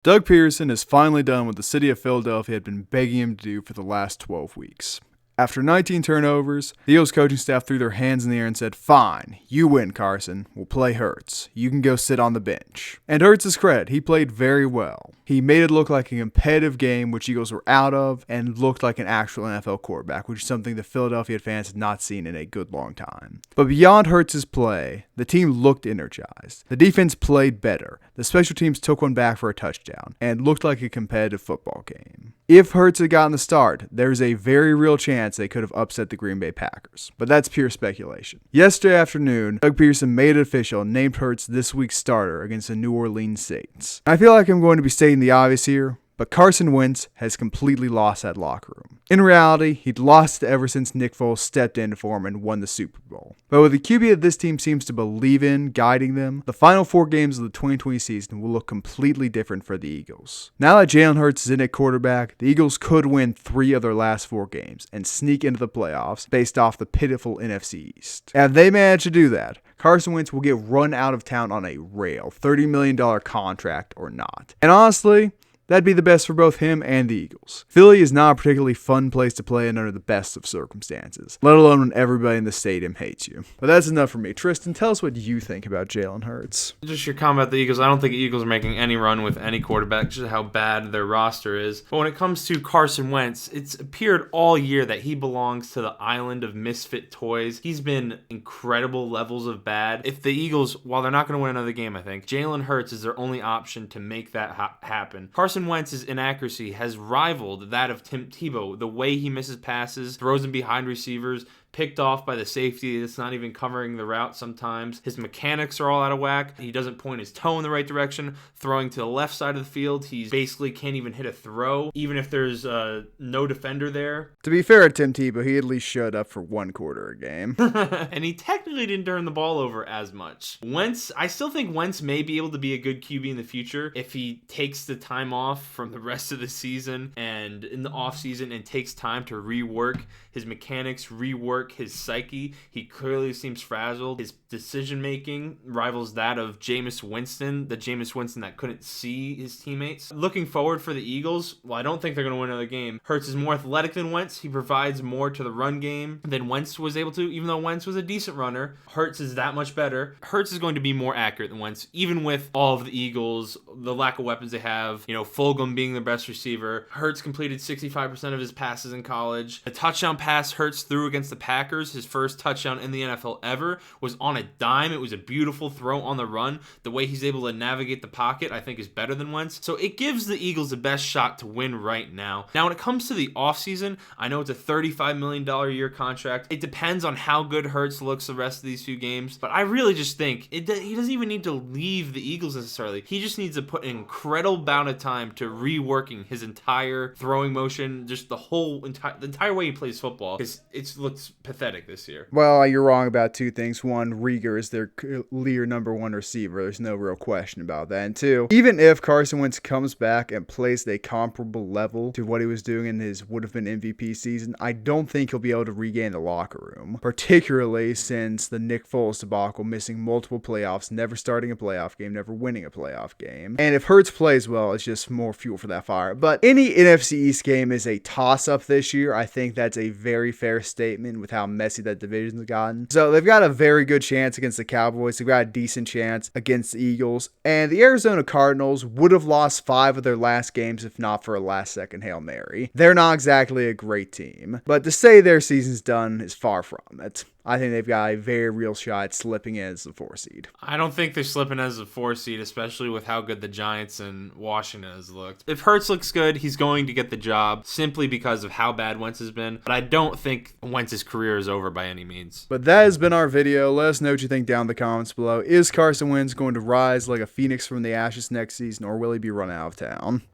Doug Peterson is finally done what the city of Philadelphia had been begging him to do for the last 12 weeks. After 19 turnovers, the Eagles coaching staff threw their hands in the air and said, "Fine, you win, Carson. We'll play Hurts. You can go sit on the bench." And Hurts' credit, he played very well. He made it look like a competitive game, which Eagles were out of, and looked like an actual NFL quarterback, which is something the Philadelphia fans had not seen in a good long time. But beyond Hurts' play, the team looked energized. The defense played better. The special teams took one back for a touchdown, and looked like a competitive football game. If Hurts had gotten the start, there's a very real chance they could have upset the Green Bay Packers. But that's pure speculation. Yesterday afternoon, Doug Peterson made it official and named Hurts this week's starter against the New Orleans Saints. I feel like I'm going to be stating the obvious here, but Carson Wentz has completely lost that locker room. In reality, he'd lost ever since Nick Foles stepped in for him and won the Super Bowl. But with the QB that this team seems to believe in guiding them, the final 4 games of the 2020 season will look completely different for the Eagles. Now that Jalen Hurts is in at quarterback, the Eagles could win 3 of their last 4 games and sneak into the playoffs based off the pitiful NFC East. And if they manage to do that, Carson Wentz will get run out of town on a rail, $30 million contract or not. And honestly, that'd be the best for both him and the Eagles. Philly is not a particularly fun place to play in under the best of circumstances, let alone when everybody in the stadium hates you. But that's enough for me. Tristan, tell us what you think about Jalen Hurts. Just your comment about the Eagles. I don't think the Eagles are making any run with any quarterback, just how bad their roster is. But when it comes to Carson Wentz, it's appeared all year that he belongs to the island of misfit toys. He's been incredible levels of bad. If the Eagles, while they're not going to win another game, I think, Jalen Hurts is their only option to make that happen. Carson Wentz's inaccuracy has rivaled that of Tim Tebow. The way he misses passes, throws them behind receivers, picked off by the safety that's not even covering the route sometimes. His mechanics are all out of whack. He doesn't point his toe in the right direction. Throwing to the left side of the field, he basically can't even hit a throw, even if there's no defender there. To be fair to Tim Tebow, he at least showed up for 1 quarter a game. And he technically didn't turn the ball over as much. Wentz, I still think Wentz may be able to be a good QB in the future if he takes the time off from the rest of the season and in the offseason and takes time to rework his mechanics, rework his psyche. He clearly seems frazzled. His decision making rivals that of Jameis Winston, the Jameis Winston that couldn't see his teammates. Looking forward for the Eagles, well, I don't think they're going to win another game. Hurts is more athletic than Wentz. He provides more to the run game than Wentz was able to, even though Wentz was a decent runner. Hurts is that much better. Hurts is going to be more accurate than Wentz, even with all of the Eagles, the lack of weapons they have, Fulgham being their best receiver. Hurts completed 65% of his passes in college. The touchdown pass Hurts threw against the Packers, his first touchdown in the NFL ever, was on a dime. It was a beautiful throw on the run. The way he's able to navigate the pocket, I think, is better than Wentz. So it gives the Eagles the best shot to win right now. Now, when it comes to the offseason, I know it's a $35 million a year contract. It depends on how good Hurts looks the rest of these few games. But I really just think he doesn't even need to leave the Eagles necessarily. He just needs to put an incredible amount of time to reworking his entire throwing motion, just the entire way he plays football, because it looks pathetic this year. Well, you're wrong about 2 things. 1, Rieger is their clear number 1 receiver. There's no real question about that. And 2, even if Carson Wentz comes back and plays at a comparable level to what he was doing in his would-have-been MVP season, I don't think he'll be able to regain the locker room, particularly since the Nick Foles debacle, missing multiple playoffs, never starting a playoff game, never winning a playoff game. And if Hurts plays well, it's just more fuel for that fire. But any NFC East game is a toss-up this year. I think that's a very fair statement with how messy that division's gotten. So they've got a very good chance against the Cowboys. They've got a decent chance against the Eagles. And the Arizona Cardinals would have lost 5 of their last games if not for a last-second Hail Mary. They're not exactly a great team, but to say their season's done is far from it. I think they've got a very real shot at slipping in as the 4 seed. I don't think they're slipping as a 4 seed, especially with how good the Giants and Washington has looked. If Hurts looks good, he's going to get the job simply because of how bad Wentz has been. But I don't think Wentz's career is over by any means. But that has been our video. Let us know what you think down in the comments below. Is Carson Wentz going to rise like a phoenix from the ashes next season, or will he be run out of town?